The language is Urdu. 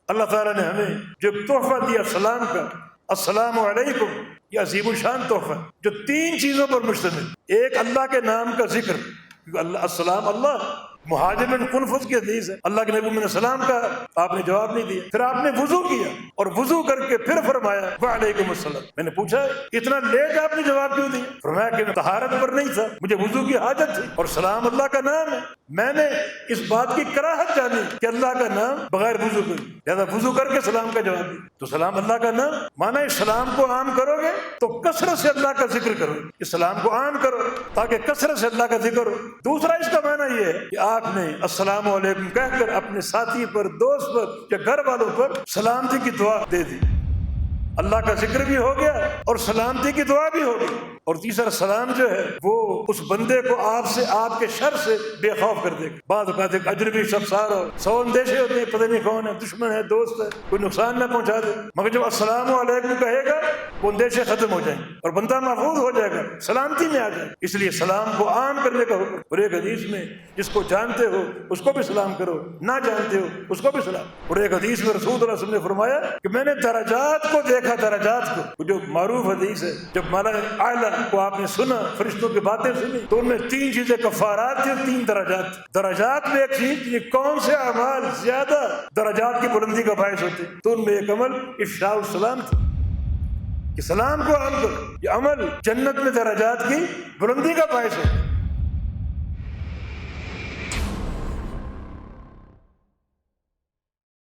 اللہ تعالیٰ نے ہمیں جو تحفہ دیا سلام کا، السلام علیکم، یہ عظیم الشان تحفہ جو 3 چیزوں پر مشتمل۔ ایک اللہ کے نام کا ذکر، اللہ السلام، اللہ مہاجر بن قنفذ کی حدیث ہے، اللہ کے نبی نے السلام کہا، آپ نے جواب نہیں دیا، پھر آپ نے وضو کیا اور وضو کر کے پھر فرمایا وعلیکم السلام۔ میں نے پوچھا اتنا لیٹ آپ نے جواب کیوں دیا؟ فرمایا کہ طہارت پر نہیں تھا، مجھے وضو کی حاجت تھی، اور سلام اللہ کا نام ہے، میں نے اس بات کی کراہت جانی کہ اللہ کا نام بغیر وضو کے، لہٰذا وضو کر کے سلام کا جواب دیا۔ تو سلام اللہ کا نام مانا اس سلام کو عام کرو گے تو کثرت سے اللہ کا ذکر کرو، اس سلام کو عام کرو تاکہ کثرت سے اللہ کا ذکر ہو۔ دوسرا اس کا معنی یہ ہے کہ آپ نے السلام علیکم کہہ کر اپنے ساتھی پر، دوست پر یا گھر والوں پر سلامتی کی دعا دے دی، اللہ کا ذکر بھی ہو گیا اور سلامتی کی دعا بھی ہو گئی۔ اور تیسرا سلام جو ہے وہ اس بندے کو آپ سے، آپ کے شر سے بے خوف کر دے گا۔ بعض اوقات ایک اجنبی شخص آ رہا ہو، 100 اندیشے ہوتے ہیں، پتہ نہیں کون ہے، دشمن ہے، دوست ہے، کوئی نقصان نہ پہنچا دے، مگر جب السلام علیکم کہے گا وہ اندیشے ختم ہو جائیں اور بندہ محفوظ ہو جائے گا، سلامتی میں آ جائے۔ اس لیے سلام کو عام کرنے کا حکم۔ اور ایک حدیث میں جس کو جانتے ہو اس کو بھی سلام کرو، نہ جانتے ہو اس کو بھی سلام۔ اور ایک حدیث میں رسول اللہ صلی اللہ علیہ وسلم نے فرمایا کہ میں نے درجات کو دیکھا، درجات کو، جو معروف حدیث ہے، جب مالا اعلیٰ کو آپ نے سنا، فرشتوں کی باتیں سنی، تو ان میں 3 چیزیں کفارات تھیں، 3 درجات۔ درجات میں ایک چیز یہ کون سے اعمال زیادہ درجات کی بلندی کا باعث ہوتے، تو ان میں ایک عمل افشاء السلام تھا کہ سلام کو عام کرو، یہ عمل جنت میں درجات کی بلندی کا باعث ہے۔